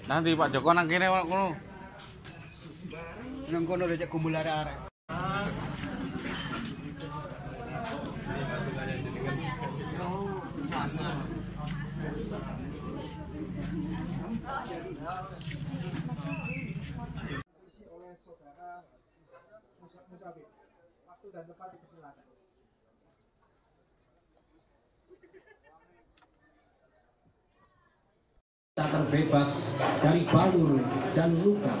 Nanti Pak Joko nang kene kono. Nang kono rek kumpul arek-arek. Oh, masa. Oleh saudara Musafir, waktu dan tempat dipersilakan. Kita terbebas dari balur dan luka.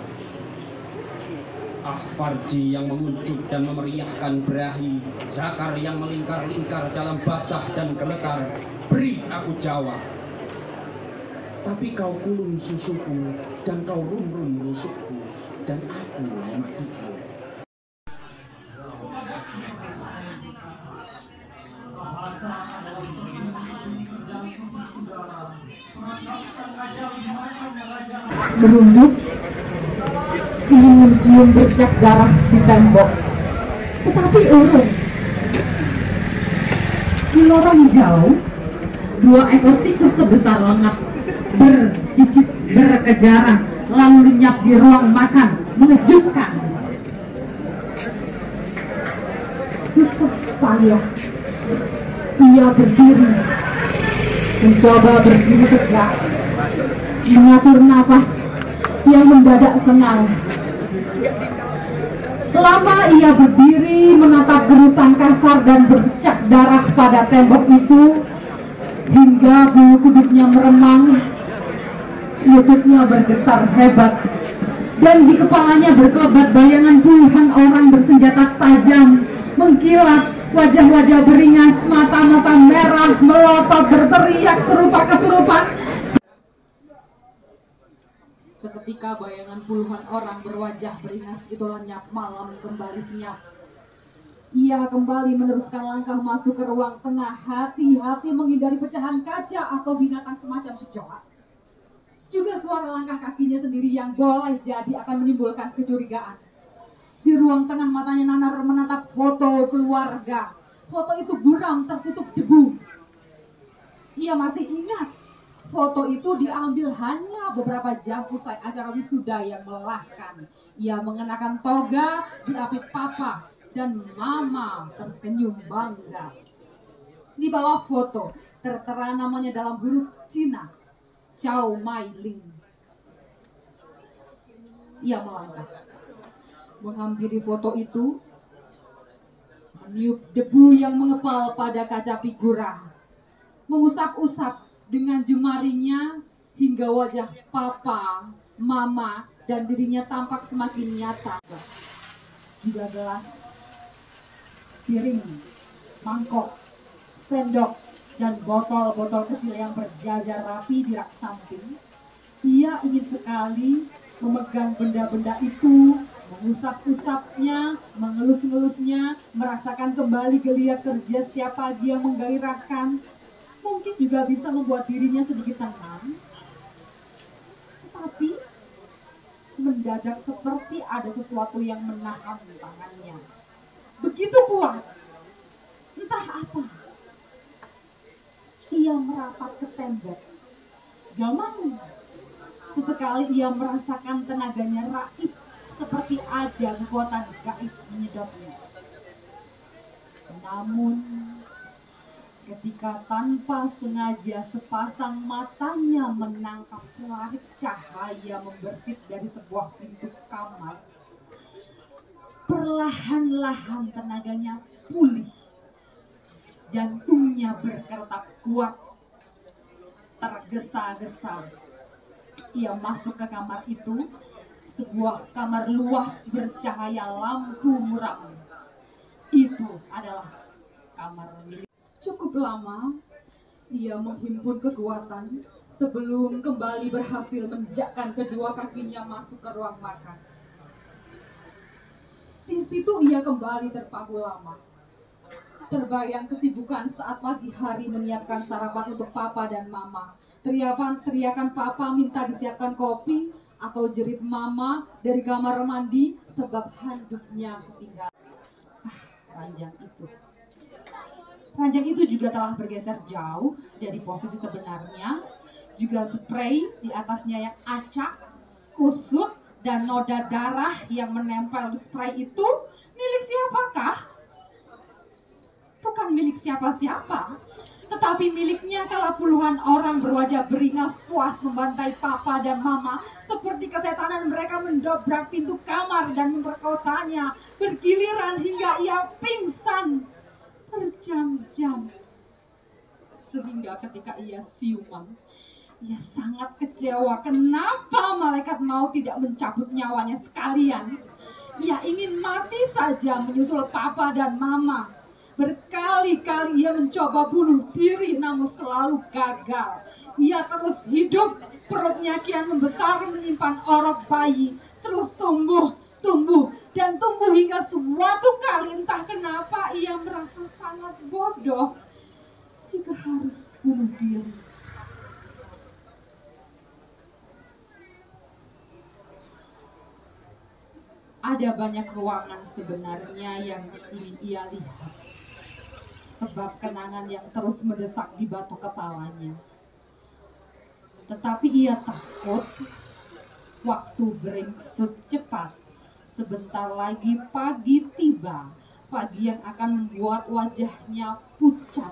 Farji yang menguncup dan memeriahkan berahi, Zakar yang melingkar-lingkar dalam basah dan geletar, beri aku jawab. Tapi kau kulum susuku dan kau rum-rum rusukku, dan aku matiku. Berunduk ingin mencium bercak darah di tembok, tetapi urung. Di lorong jauh, 2 ekor tikus sebesar lengat bercicit berkejaran lalu lenyap di ruang makan. Mengejutkan. Susah payah ia berdiri, mencoba berdiri tegak, mengatur nafas yang mendadak sengal. Lama ia berdiri menatap gerutan kasar dan bercak darah pada tembok itu, hingga bulu kuduknya meremang, lututnya bergetar hebat, dan di kepalanya berkelebat bayangan puluhan orang bersenjata tajam, mengkilat, wajah-wajah beringas, mata-mata merah, melotot berteriak serupa kesurupan. Seketika bayangan puluhan orang berwajah beringas itu lenyap, malam kembali senyap. Ia kembali meneruskan langkah masuk ke ruang tengah, hati-hati menghindari pecahan kaca atau binatang semacam kecoak. Juga suara langkah kakinya sendiri yang boleh jadi akan menimbulkan kecurigaan. Di ruang tengah matanya nanar menatap foto keluarga. Foto itu buram tertutup debu. Ia masih ingat, foto itu diambil hanya beberapa jam usai acara wisuda yang melelahkan. Ia mengenakan toga diapit papa dan mama tersenyum bangga. Di bawah foto tertera namanya dalam huruf Cina, Chow Mai Ling. Ia melangkah, menghampiri foto itu, meniup debu yang mengepal pada kaca figura, mengusap-usap dengan jemarinya hingga wajah papa, mama, dan dirinya tampak semakin nyata. Juga gelas, piring, mangkok, sendok, dan botol-botol kecil yang berjajar rapi di rak samping. Ia ingin sekali memegang benda-benda itu, mengusap-usapnya, mengelus-ngelusnya, merasakan kembali geliat kerja setiap pagi yang menggairahkan. Mungkin juga bisa membuat dirinya sedikit tenang. Tetapi mendadak seperti ada sesuatu yang menahan tangannya. Begitu kuat, entah apa. Ia merapat ke tembok. Gamang. Sesekali ia merasakan tenaganya raib, seperti ada kekuatan gaib menyedotnya. Namun, ketika tanpa sengaja sepasang matanya menangkap selahit cahaya membersih dari sebuah pintu kamar, perlahan-lahan tenaganya pulih. Jantungnya berkertak kuat, tergesa-gesa. Ia masuk ke kamar itu, sebuah kamar luas bercahaya lampu muram. Itu adalah kamar milik. Cukup lama ia menghimpun kekuatan sebelum kembali berhasil menginjakkan kedua kakinya masuk ke ruang makan. Di situ ia kembali terpaku lama. Terbayang kesibukan saat pagi hari menyiapkan sarapan untuk papa dan mama. Teriakan papa minta disiapkan kopi atau jerit mama dari kamar mandi sebab handuknya ketinggalan. Ranjang itu juga telah bergeser jauh dari posisi sebenarnya. juga spray di atasnya yang acak, kusut, dan noda darah yang menempel di spray itu milik siapakah? Bukan milik siapa-siapa, tetapi miliknya kala puluhan orang berwajah beringas puas membantai papa dan mama seperti kesetanan. Mereka mendobrak pintu kamar dan memperkosanya bergiliran hingga ia pingsan berjam-jam. Sehingga ketika ia siuman, ia sangat kecewa kenapa malaikat maut tidak mencabut nyawanya sekalian. Ia ingin mati saja menyusul papa dan mama. Berkali-kali ia mencoba bunuh diri namun selalu gagal. Ia terus hidup, perutnya kian membesar menyimpan orok bayi. Terus tumbuh hingga suatu kali entah kenapa ia merasa sangat bodoh jika harus bunuh diri. Ada banyak ruangan sebenarnya yang ingin ia lihat, sebab kenangan yang terus mendesak di batu kepalanya. Tetapi ia takut waktu beringsut cepat. Sebentar lagi pagi tiba, pagi yang akan membuat wajahnya pucat.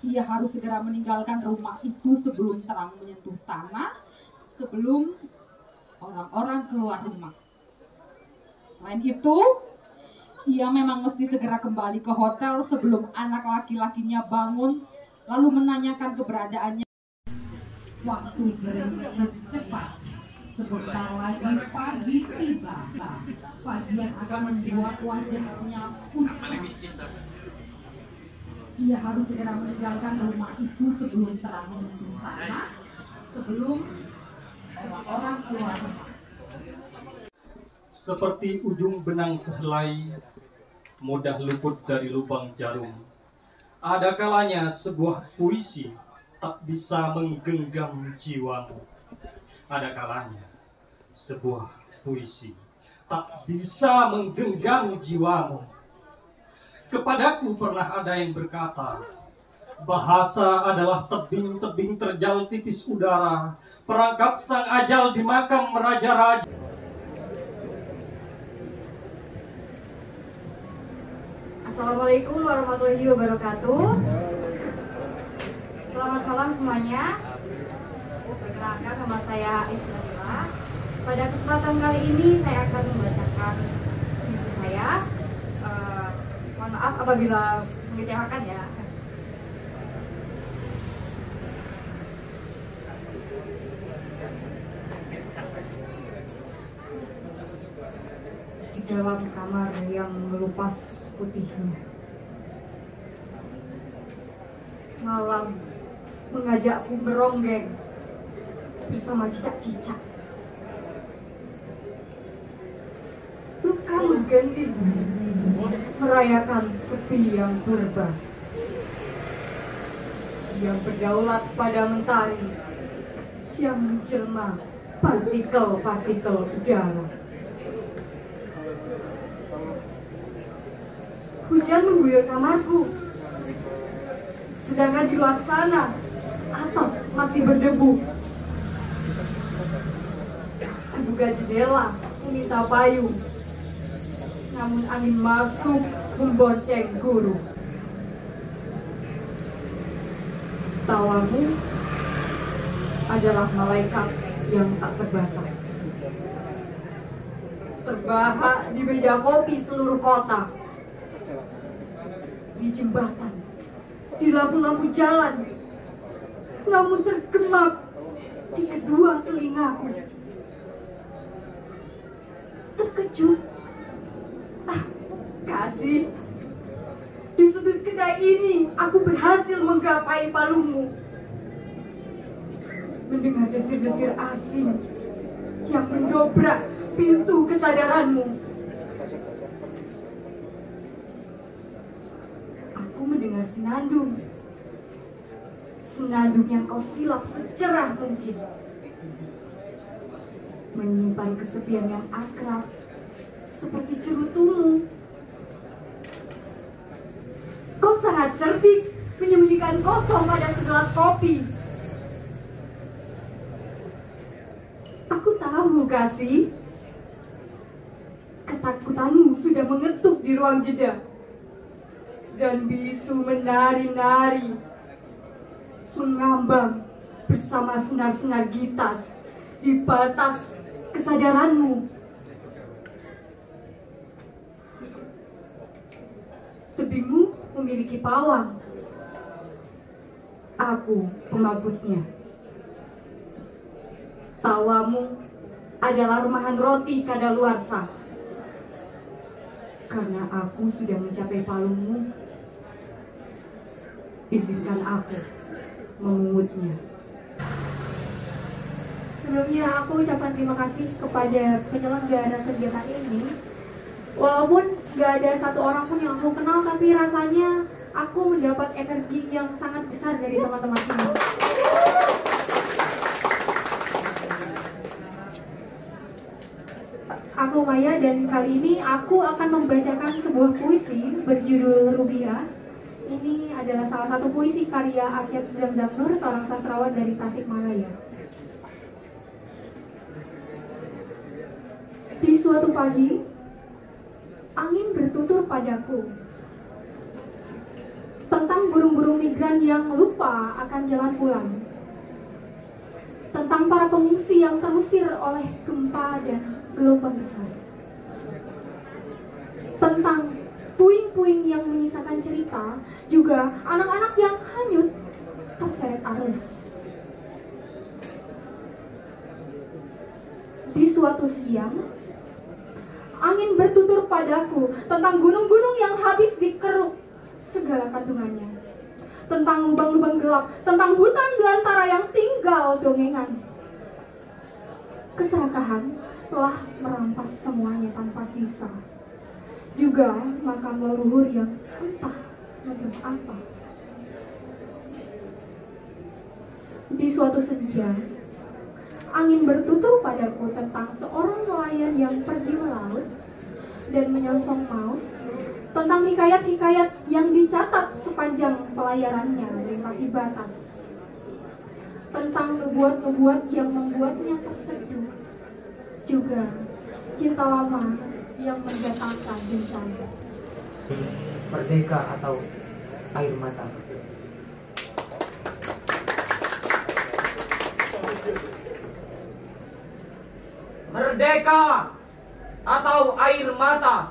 Ia harus segera meninggalkan rumah itu sebelum terang menyentuh tanah, sebelum orang-orang keluar rumah. Selain itu, ia memang mesti segera kembali ke hotel sebelum anak laki-lakinya bangun, lalu menanyakan keberadaannya. Waktu beringsut cepat, sebentar lagi pagi tiba, pagi yang akan membuat wajahnya pucat. Ia harus segera meninggalkan rumah itu sebelum terang menyentuh tanah, sebelum orang keluar rumah. Seperti ujung benang sehelai, mudah luput dari lubang jarum. Ada kalanya sebuah puisi tak bisa menggenggam jiwamu. Ada kalanya sebuah puisi tak bisa menggenggam jiwamu. Kepadaku pernah ada yang berkata, bahasa adalah tebing-tebing terjal tipis udara, perangkap sang ajal di makam raja-raja. Assalamualaikum warahmatullahi wabarakatuh. Selamat malam semuanya. Perkenalkan, nama saya Ismaila. Pada kesempatan kali ini saya akan membacakan puisi saya. Mohon maaf apabila mengecewakan ya. Di dalam kamar yang melupas putihnya, malam mengajakku meronggeng bersama cicak-cicak. Luka mengganti merayakan sepi yang purba, yang berdaulat pada mentari, yang menjelma partikel-partikel udara. Hujan mengguyur kamarku, sedangkan di luar sana atap masih berdebu. Kubuka jendela meminta payung, namun angin masuk membonceng guru. Tawamu adalah malaikat yang tak terbatas. Terbahak di meja kopi seluruh kota, di jembatan, di lampu-lampu jalan, namun tergemap di kedua telingaku. Terkejut, kasih, di sudut kedai ini aku berhasil menggapai palungmu. Mendengar desir-desir asing yang mendobrak pintu kesadaranmu. Aku mendengar senandung yang kau silap secerah mungkin, menyimpan kesepian yang akrab seperti cerutumu. Kau sangat cerdik menyembunyikan kosong pada segelas kopi kasih. Ketakutanmu sudah mengetuk di ruang jeda, dan bisu menari-nari, mengambang bersama senar-senar gitas di batas kesadaranmu. Tebingmu memiliki pawang. Aku pemabutnya. Tawamu adalah remahan roti kadaluarsa. Karena aku sudah mencapai palungmu, izinkan aku memungutnya. Sebelumnya aku ucapkan terima kasih kepada penyelenggara kegiatan ini. Walaupun gak ada satu orang pun yang aku kenal, tapi rasanya aku mendapat energi yang sangat besar dari teman-teman ini. Aku Maya, dan kali ini aku akan membacakan sebuah puisi berjudul Rubiah. Ini adalah salah satu puisi karya Asyad Zamzam Nur, seorang sastrawan dari Tasikmalaya. Di suatu pagi, angin bertutur padaku tentang burung-burung migran yang lupa akan jalan pulang, tentang para pengungsi yang terusir oleh gempa dan gelombang besar, tentang puing-puing yang menyisakan cerita, juga anak-anak yang hanyut terseret arus. Di suatu siang, angin bertutur padaku tentang gunung-gunung yang habis dikeruk segala kandungannya, tentang lubang-lubang gelap, tentang hutan belantara yang tinggal dongengan. Keserakahan telah merampas semuanya tanpa sisa, juga makam leluhur yang entah macam apa. Di suatu senja, angin bertutur padaku tentang seorang nelayan yang pergi melaut dan menyongsong maut, tentang hikayat-hikayat yang dicatat sepanjang pelayarannya melintasi batas, tentang nubuat-nubuat yang membuatnya terseduh, juga cinta lama yang mendatangkan bencana. Merdeka atau air mata. Merdeka atau air mata.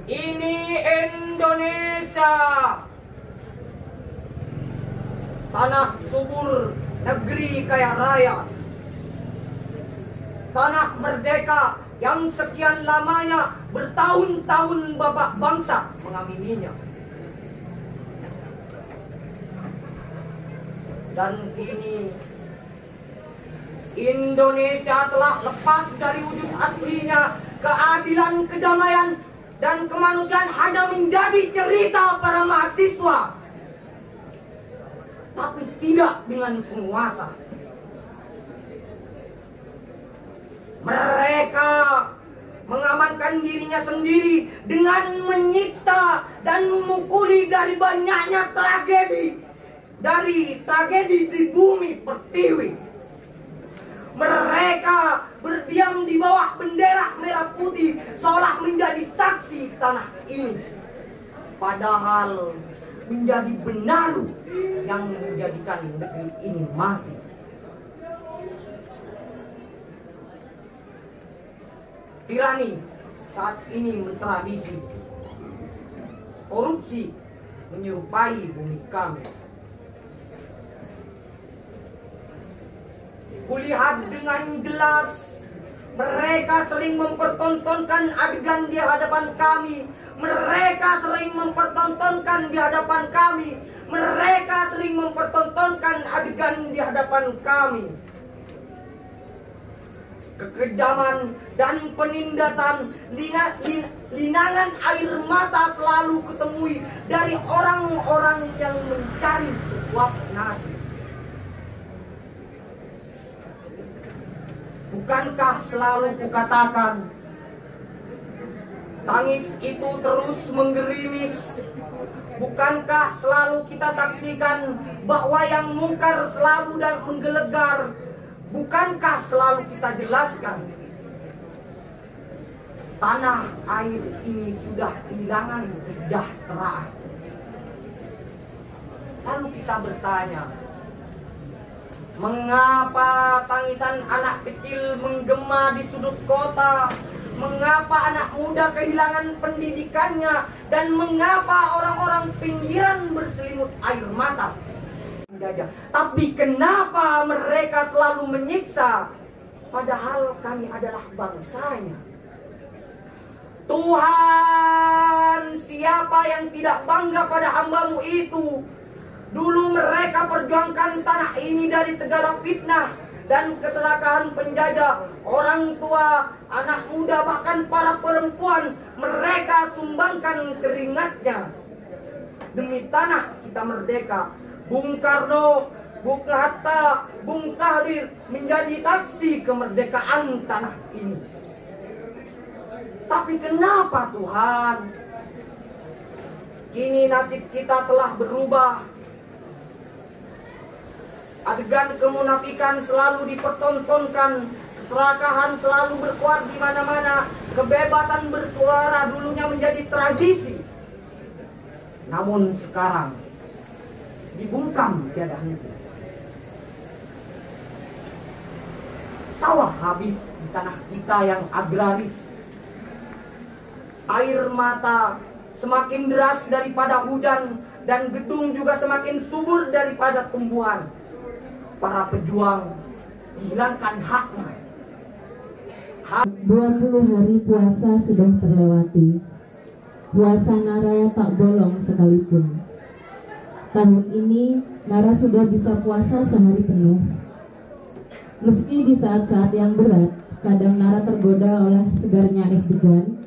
Ini Indonesia, tanah subur, negeri kaya raya, tanah merdeka yang sekian lamanya bertahun-tahun bapak bangsa mengamininya. Dan kini Indonesia telah lepas dari wujud aslinya. Keadilan, kedamaian, dan kemanusiaan hanya menjadi cerita para mahasiswa, tapi tidak dengan penguasa. Mereka mengamankan dirinya sendiri dengan menyiksa dan memukuli dari banyaknya tragedi, dari tragedi di bumi pertiwi. Mereka berdiam di bawah bendera merah putih seolah menjadi saksi tanah ini, padahal menjadi benalu yang menjadikan negeri ini mati. Tirani saat ini mentradisi, korupsi menyerupai bumi kami. Kulihat dengan jelas mereka sering mempertontonkan adegan di hadapan kami. Mereka sering mempertontonkan di hadapan kami. Mereka sering mempertontonkan adegan di hadapan kami. Kekejaman dan penindasan, linangan air mata selalu kutemui dari orang-orang yang mencari suap nasi. Bukankah selalu kukatakan, tangis itu terus menggerimis, Bukankah selalu kita saksikan bahwa yang mungkar selalu dan menggelegar? Bukankah selalu kita jelaskan tanah air ini sudah kehilangan kesejahteraan? Lalu kita bertanya, mengapa tangisan anak kecil menggema di sudut kota? Mengapa anak muda kehilangan pendidikannya? Dan mengapa orang-orang pinggiran berselimut air mata? Tapi kenapa mereka selalu menyiksa? Padahal kami adalah bangsanya. Tuhan, siapa yang tidak bangga pada hamba-Mu itu? Dulu mereka perjuangkan tanah ini dari segala fitnah dan keserakahan penjajah. Orang tua, anak muda, bahkan para perempuan, mereka sumbangkan keringatnya demi tanah kita merdeka. Bung Karno, Bung Hatta, Bung Tahrir menjadi saksi kemerdekaan tanah ini. Tapi kenapa Tuhan? Kini nasib kita telah berubah. Adegan kemunafikan selalu dipertontonkan, keserakahan selalu berkuar di mana-mana, kebebasan bersuara dulunya menjadi tradisi. Namun sekarang dibungkam tiada henti. Sawah habis di tanah kita yang agraris. Air mata semakin deras daripada hujan, dan gedung juga semakin subur daripada tumbuhan. Para pejuang dihilangkan haknya. 20 hari puasa sudah terlewati. Puasa Nara tak bolong sekalipun. Tahun ini Nara sudah bisa puasa sehari penuh. Meski di saat-saat yang berat, kadang Nara tergoda oleh segarnya es degan,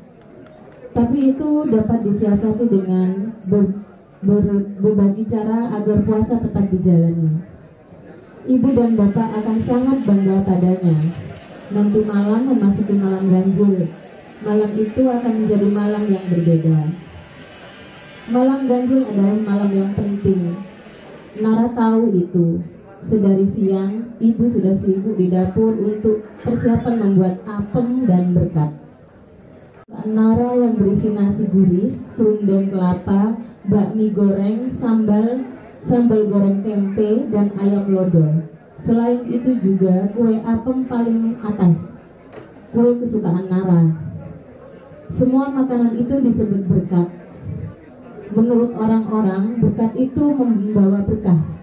tapi itu dapat disiasati dengan berbagi cara agar puasa tetap dijalani. Ibu dan bapak akan sangat bangga padanya. Nanti malam memasuki malam ganjil. Malam itu akan menjadi malam yang berbeda. Malam ganjil adalah malam yang penting. Nara tahu itu. Sedari siang, ibu sudah sibuk di dapur untuk persiapan membuat apem dan berkat. Nara yang berisi nasi gurih, serundeng kelapa, bakmi goreng, sambal goreng tempe, dan ayam lodo. Selain itu juga kue apem paling atas, kue kesukaan Nara. Semua makanan itu disebut berkat. Menurut orang-orang, berkat itu membawa berkah.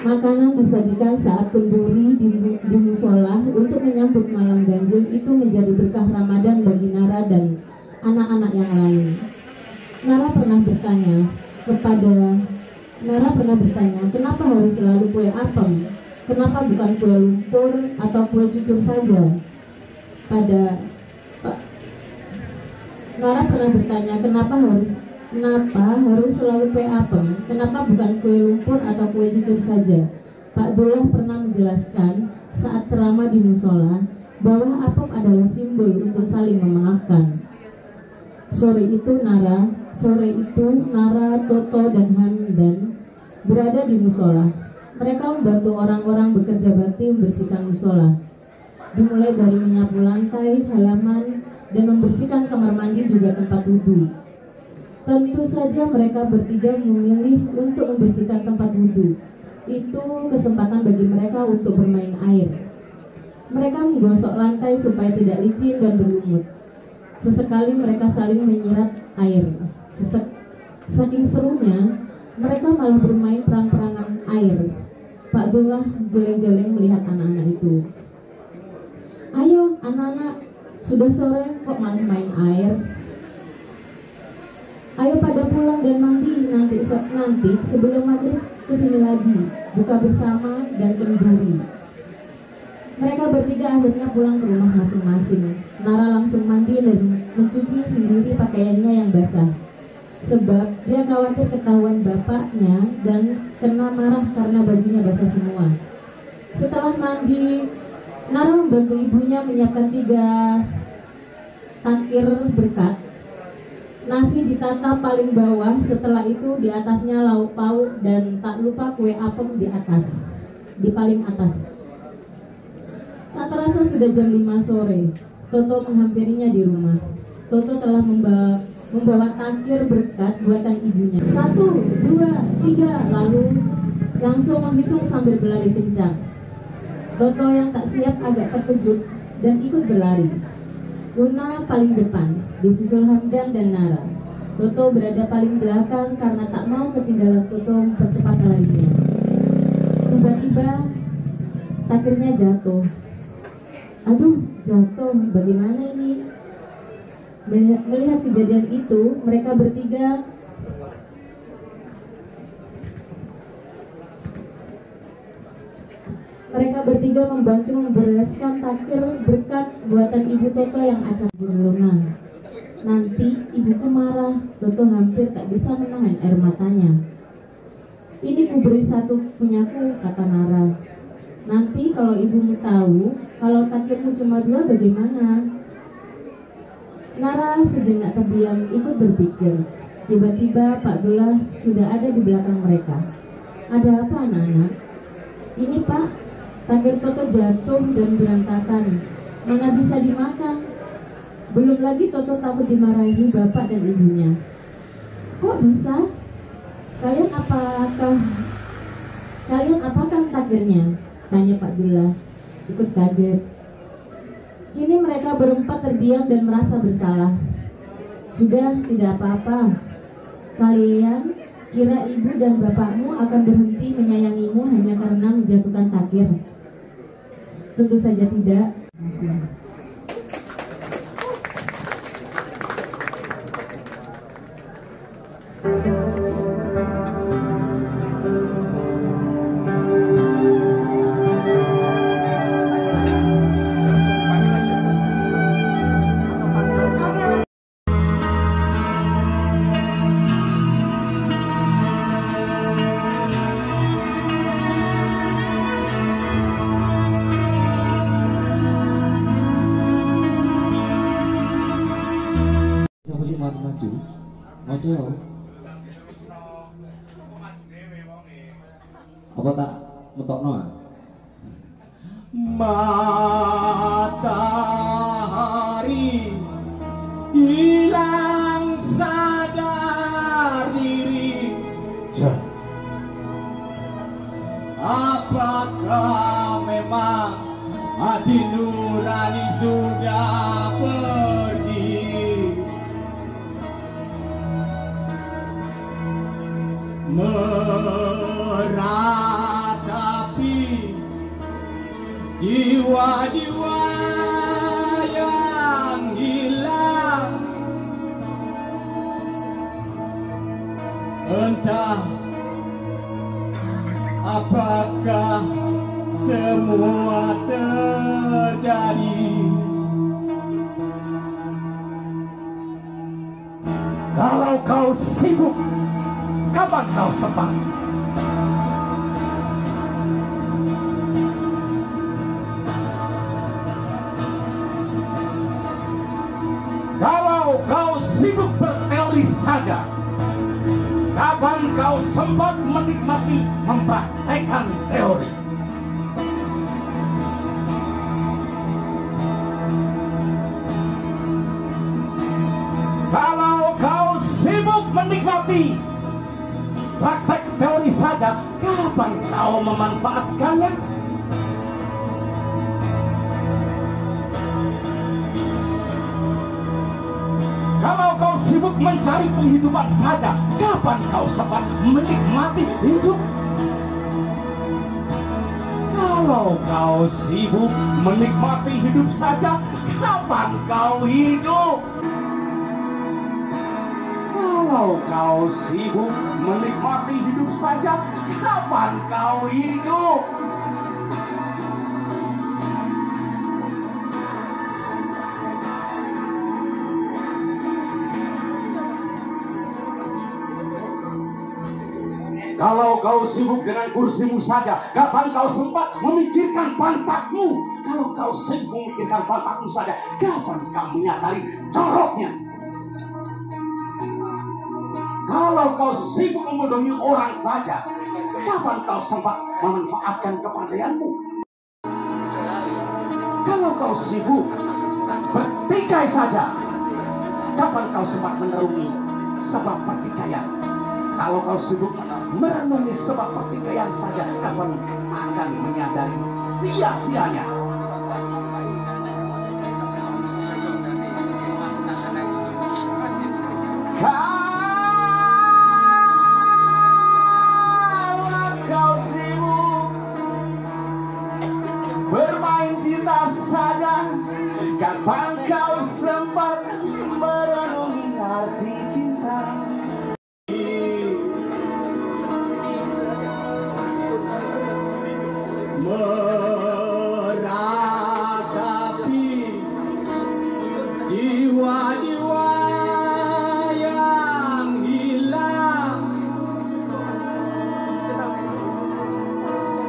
Makanan disajikan saat kenduri di musola untuk menyambut malam ganjil itu menjadi berkah Ramadan bagi Nara dan anak-anak yang lain. Nara pernah bertanya, kenapa harus selalu kue apem? Kenapa bukan kue lumpur atau kue cucur saja? Nara pernah bertanya, kenapa harus selalu kue apem? Kenapa bukan kue lumpur atau kue cucur saja? Pak Dullah pernah menjelaskan saat ceramah di musola bahwa apem adalah simbol untuk saling memaafkan. Sore itu Nara, Toto, dan Hamdan berada di musola. Mereka membantu orang-orang bekerja bakti membersihkan musola. Dimulai dari menyapu lantai, halaman, dan membersihkan kamar mandi juga tempat wudhu. Tentu saja mereka bertiga memilih untuk membersihkan tempat wudhu. Itu kesempatan bagi mereka untuk bermain air. Mereka menggosok lantai supaya tidak licin dan berlumut. Sesekali mereka saling menyirat air. Saking serunya, mereka malah bermain perang-perangan air. Pak Dullah geleng-geleng melihat anak-anak itu. Ayo anak-anak, sudah sore kok malah main air. Ayo pada pulang dan mandi nanti sebelum maghrib kesini lagi, buka bersama dan kenduri. Mereka bertiga akhirnya pulang ke rumah masing-masing. Nara langsung mandi dan mencuci sendiri pakaiannya yang basah, sebab dia khawatir ketahuan bapaknya dan kena marah karena bajunya basah semua. Setelah mandi, Nara membantu ibunya menyiapkan 3 tangkir berkat. Nasi ditata paling bawah, setelah itu di atasnya lauk pauk dan tak lupa kue apem di atas, di paling atas. Tak terasa sudah jam 5 sore. Toto menghampirinya di rumah. Toto telah membawa tangkir berkat buatan ibunya. 1, 2, 3, lalu langsung menghitung sambil berlari kencang. Toto yang tak siap agak terkejut dan ikut berlari. Luna paling depan, disusul Hamdan dan Nara. Toto berada paling belakang karena tak mau ketinggalan Toto mempercepat larinya. Tiba-tiba takirnya jatuh. Aduh, jatuh, bagaimana ini? Melihat kejadian itu, mereka bertiga membantu membereskan takir berkat buatan ibu Toto yang acak berlunang. Nanti ibuku marah. Toto hampir tak bisa menahan air matanya. Ini kuberi 1 punyaku, kata Nara. Nanti kalau ibumu tahu kalau takirmu cuma 2 bagaimana? Nara sejenak terdiam ikut berpikir. Tiba-tiba Pak Dullah sudah ada di belakang mereka. Ada apa anak-anak? Ini Pak, takir Toto jatuh dan berantakan. Mana bisa dimakan? Belum lagi Toto takut dimarahi bapak dan ibunya. Kok bisa? Kalian apakah takirnya? Tanya Pak Dullah, ikut kaget. Kini mereka berempat terdiam dan merasa bersalah. Sudah, tidak apa-apa. Kalian kira ibu dan bapakmu akan berhenti menyayangimu hanya karena menjatuhkan takir? Tentu saja tidak. Maju apa tak metokno? Matahari hilang sadar diri. Apakah memang hati nurani sudah pergi? Meratapi jiwa-jiwa yang hilang, entah apakah semua terjadi. Kalau kau sibuk, kapan kau sempat? Kalau kau sibuk berteori saja, kapan kau sempat menikmati mempraktekkan teori? Kalau kau sibuk menikmati praktek teori saja, kapan kau memanfaatkannya? Kalau kau sibuk mencari penghidupan saja, kapan kau sempat menikmati hidup? Kalau kau sibuk menikmati hidup saja, kapan kau hidup? Kalau kau sibuk menikmati hidup saja, kapan kau hidup? Kalau Kalau kau sibuk dengan kursimu saja, kapan kau sempat memikirkan pantatmu? Kalau kau sibuk memikirkan pantatmu saja, kapan kau menyadari coroknya? Kalau kau sibuk membodohi orang saja, kapan kau sempat memanfaatkan kepandaianmu? Kalau kau sibuk bertikai saja, kapan kau sempat menerungi sebab pertikaian? Kalau kau sibuk merenungi sebab pertikaian saja, kapan akan menyadari sia-sianya? Kalau kau sibuk bermain cinta saja, kapan kau sempat merenungi arti cinta? Meratapi jiwa-jiwa yang hilang,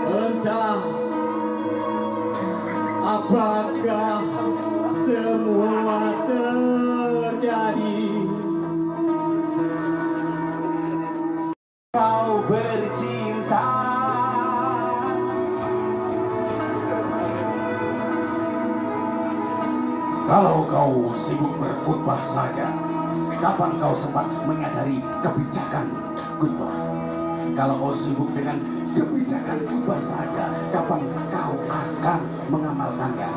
entah apakah semua terjadi. Kau bercinta, kalau kau sibuk berkhutbah saja, kapan kau sempat menyadari kebijakan khutbah? Kalau kau sibuk dengan kebijakan khutbah saja, kapan kau akan mengamalkannya?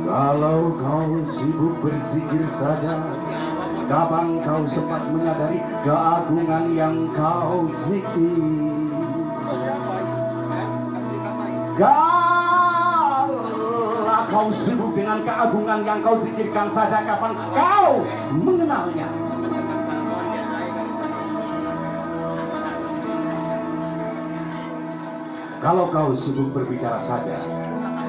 Kalau kau sibuk berzikir saja, kapan kau sempat menyadari keagungan yang kau zikir? Kalau kau sibuk dengan keagungan yang kau zikirkan saja, kapan kau mengenalnya? Kalau kau sibuk berbicara saja,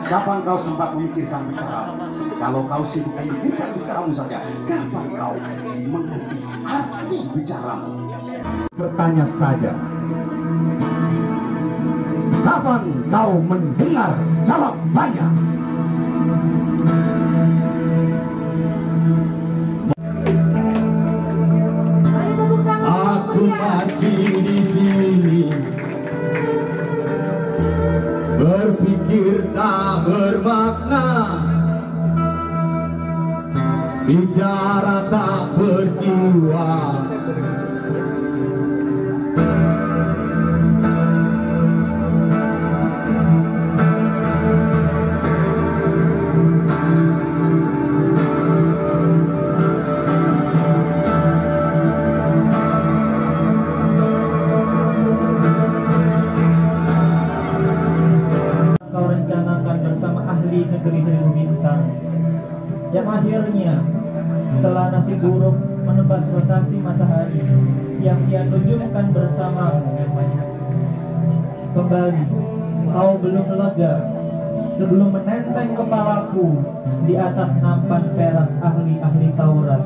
kapan kau sempat memikirkan bicaramu? Kalau kau sibuk memikirkan bicaramu saja, kapan kau mengerti arti bicaramu? Bertanya saja, kapan kau mendengar jawabannya? Aku masih di sini, berpikir tak bermakna, bicara tak berjiwa. Negeri Seribu Bintang, yang akhirnya setelah nasi buruk menebas rotasi matahari yang ia tunjukkan bersamamu, kembali kau belum lega sebelum menenteng kepalaku di atas nampan perak ahli-ahli Taurat.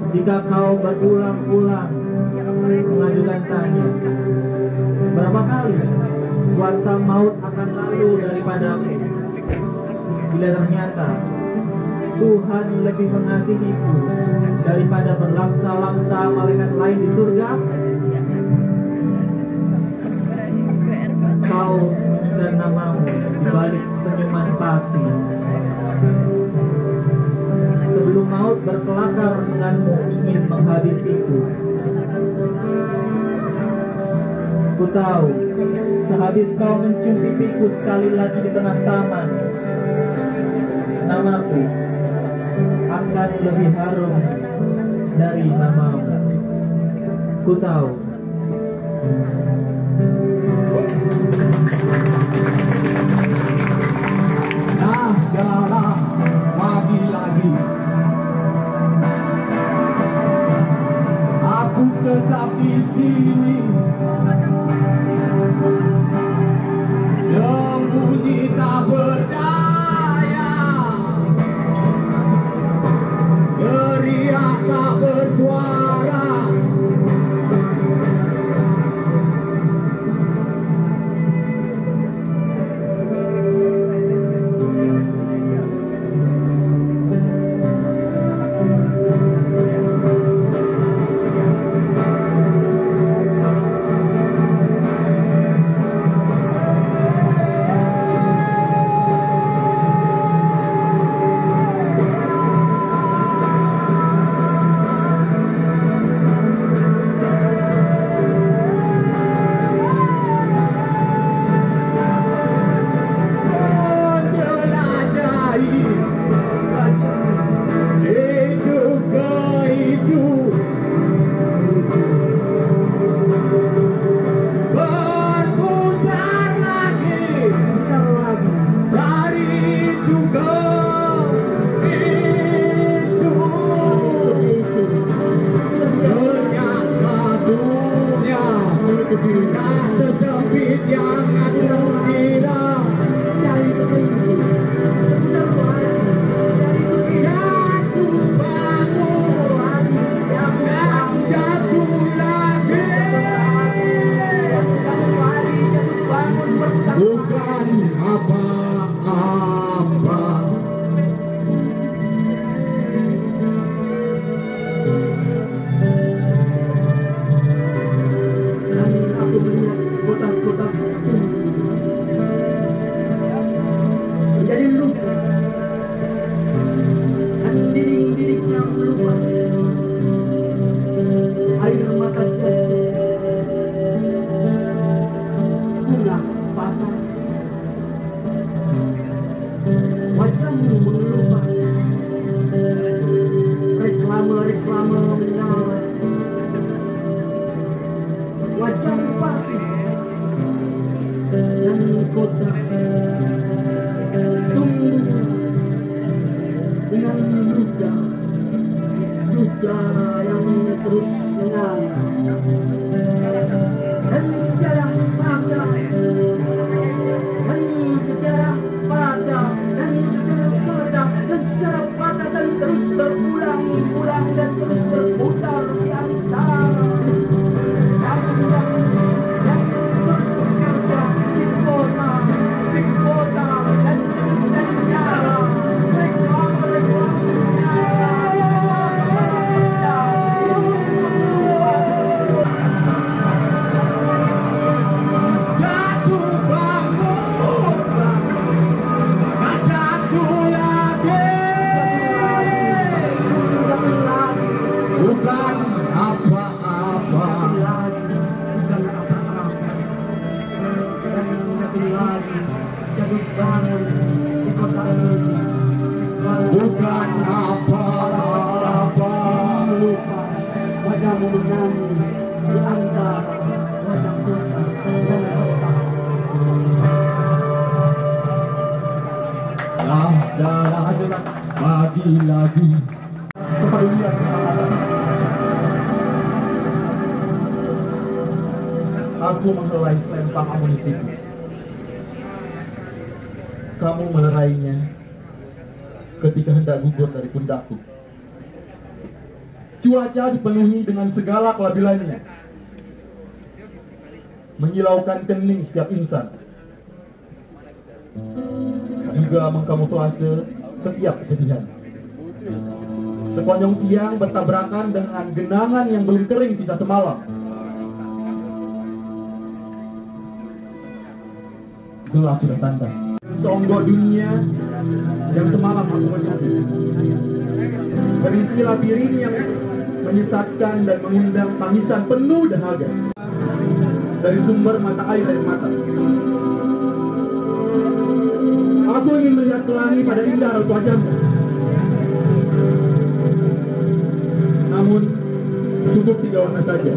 Jika kau berulang-ulang mengajukan tanya, berapa kali kuasa maut akan lalu daripadamu? Bila ternyata Tuhan lebih mengasihiku daripada berlangsa-langsa malaikat lain di surga, kau dan namamu balik senyuman pasti. Sebelum maut berkelakar denganmu ingin menghabisiku, ku tahu sehabis kau mencium pipiku sekali lagi di tengah taman, namaku akan lebih harum dari namamu. Ku tahu. Nah, darah lagi-lagi aku tetap di sini, sembunyi tak berdaya, teriakan bukan apa-apa. Bukan apa-apa. Wajahmu menyanyi di antara wajah kota dan kota. Darah lagi-lagi kepedulian kata-kata. Aku menghelai selempang amunisiku. Kamu melerainya ketika hendak gugur dari pundakku. Cuaca dipenuhi dengan segala kelabilannya, menyilaukan kening setiap insan, juga mengkamuflase setiap kesedihan. Sepanjang siang bertabrakan dengan genangan yang belum kering sisa semalam. Gelap sudah tanda seonggok dunia yang semalam aku melihat, berisi labirin yang menyesatkan dan mengundang tangisan penuh dahaga dari sumber mata air dari mata. Aku ingin melihat pelangi pada indah raut wajahmu. Namun cukup 3 warna saja.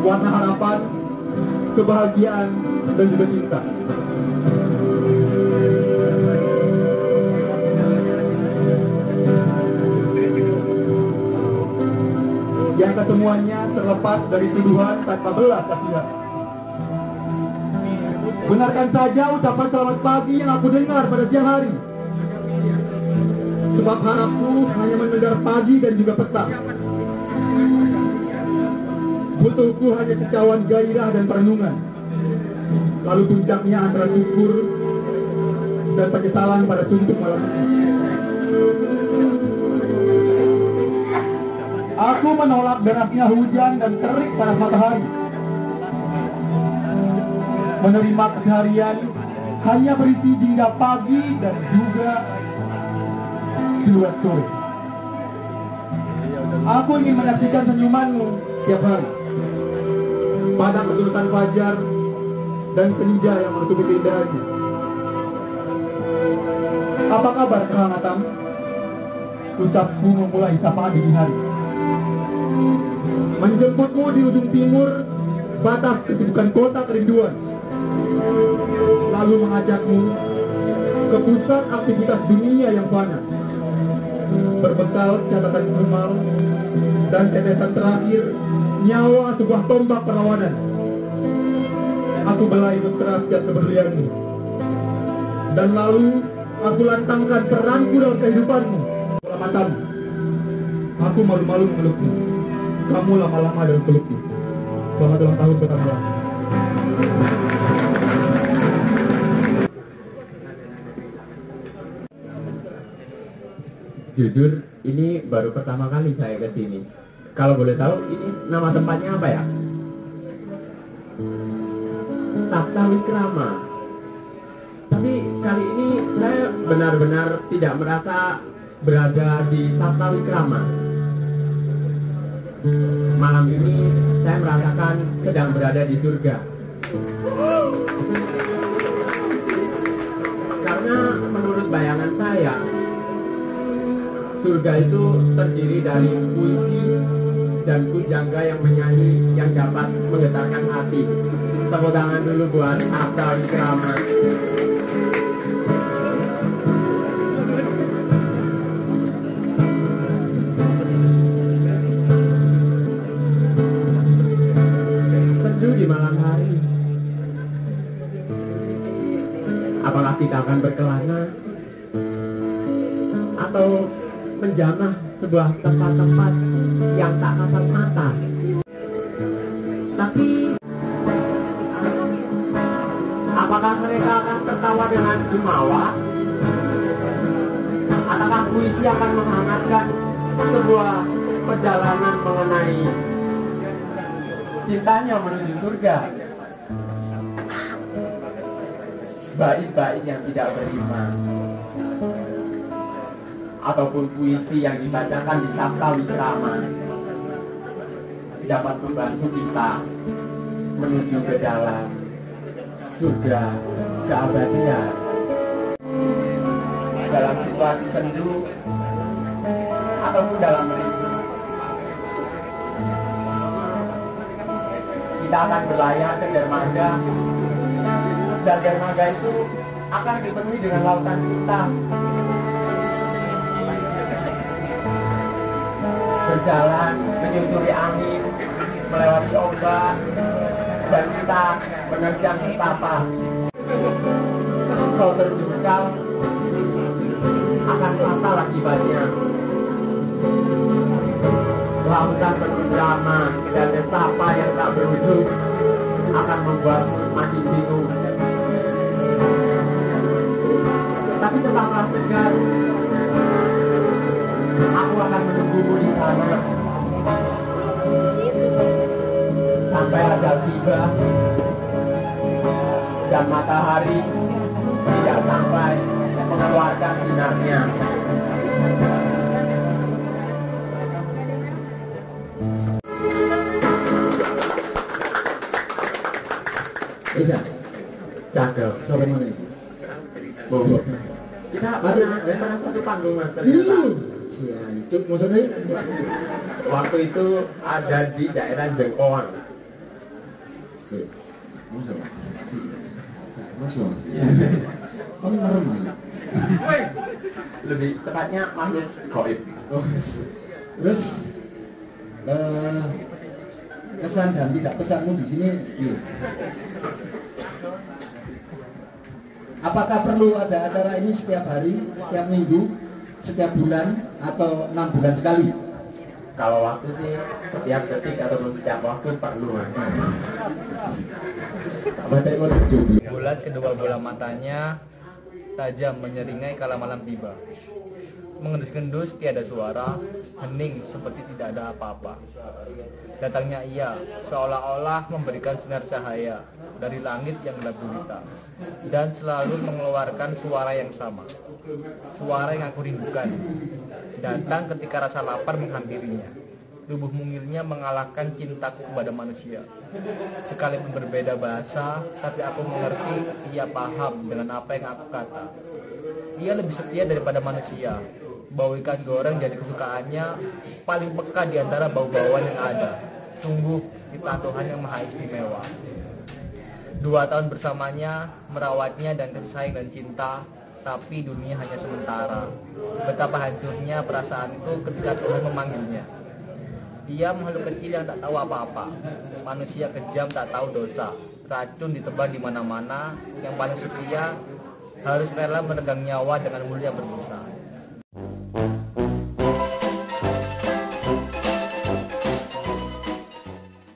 Warna harapan, kebahagiaan, dan juga cinta. Yang kesemuanya terlepas dari tuduhan tanpa belas kasihan. Benarkan saja ucapan selamat pagi yang aku dengar pada siang hari. Sebab harapku hanya mendengar pagi dan juga petang. Butuhku hanya secawan gairah dan perenungan. Lalu puncaknya antara syukur dan penyesalan pada suntuk malam ini. Aku menolak derasnya hujan dan terik panas matahari. Menerima keseharian hanya berisi jingga pagi dan juga siluet sore. Aku ingin menyaksikan senyumanmu tiap hari pada ketulusan fajar dan senja yang menutupi keindahannya. Apa kabar kehangatan? Ucapku memulai sapaan dini hari. Menjemputmu di ujung timur batas kesibukan kota kerinduan, lalu mengajakmu ke pusat aktivitas dunia yang fana, berbekal catatan formal dan tetesan terakhir nyawa sebuah tombak perlawanan. Aku belai mesra setiap keberlianmu, dan lalu aku lantangkan peranku dalam kehidupanmu. Selamatamu, aku malu-malu memelukmu. Kamu lama-lama dalam pelukku. Selamat ulang tahun pertama. Jujur, ini baru pertama kali saya ke sini. Kalau boleh tahu, ini nama tempatnya apa ya? Taptawikrama. Tapi kali ini saya benar-benar tidak merasa berada di Taptawikrama. Malam ini saya merasakan sedang berada di surga. Karena menurut bayangan saya, surga itu terdiri dari puisi dan pujangga yang menyanyi yang dapat menggetarkan hati. Tepuk tangan dulu buat Taptawikrama. Di malam hari, apakah kita akan berkelana atau menjamah sebuah tempat-tempat yang tak kasat mata? Tapi apakah mereka akan tertawa dengan jumawa? Ataukah puisi akan menghangatkan sebuah perjalanan mengenai cintanya menuju surga? Baik-baik yang tidak beriman, ataupun puisi yang dibacakan di Sabta Wikrama dapat membantu kita menuju ke dalam surga keabadian. Dalam situasi sendu ataupun dalam rindu, kita akan berlayar ke dermaga, dan dermaga itu akan dipenuhi dengan lautan cinta. Berjalan menyusuri angin, melewati ombak, dan kita menerjang petapa. Kau terjungkal akan fatal akibatnya. Lautan penuh drama dan petapa yang tak berujung akan membuatmu makin bingung. Tapi tetaplah tegar. Aku akan menunggumu di sana sampai ajal tiba dan matahari tidak sampai mengeluarkan sinarnya. Bisa, cakep. Sobat mana? Bobo. Kita mana satu panggung mas ternyata. Ciancuk maksudnya? Waktu itu ada di daerah Jengkoang. Masuk. Kamu merem ya? Lebih tepatnya makhluk gaib. Oh. Terus kesan dan tidak pesanmu di sini. Apakah perlu ada acara ini setiap hari, setiap minggu, setiap bulan, atau 6 bulan sekali? Kalau waktu sih setiap detik ataupun setiap waktu perlu. Bulat kedua bola matanya tajam menyeringai kala malam tiba. Mengendus-gendus tiada suara, hening seperti tidak ada apa-apa. Datangnya ia seolah-olah memberikan sinar cahaya dari langit yang gelap gulita dan selalu mengeluarkan suara yang sama. Suara yang aku rindukan. Datang ketika rasa lapar menghampirinya. Tubuh mungilnya mengalahkan cintaku kepada manusia. Sekalipun berbeda bahasa, tapi aku mengerti ia paham dengan apa yang aku kata. Ia lebih setia daripada manusia. Bau ikan goreng jadi kesukaannya, paling peka di antara bau-bauan yang ada. Sungguh kita Tuhan yang maha istimewa. 2 tahun bersamanya, merawatnya dan kasih sayang dan cinta, tapi dunia hanya sementara. Betapa hancurnya perasaanku ketika Tuhan memanggilnya. Dia makhluk kecil yang tak tahu apa-apa, manusia kejam tak tahu dosa, racun ditebar di mana-mana, yang paling setia harus rela meregang nyawa dengan mulia berbusa.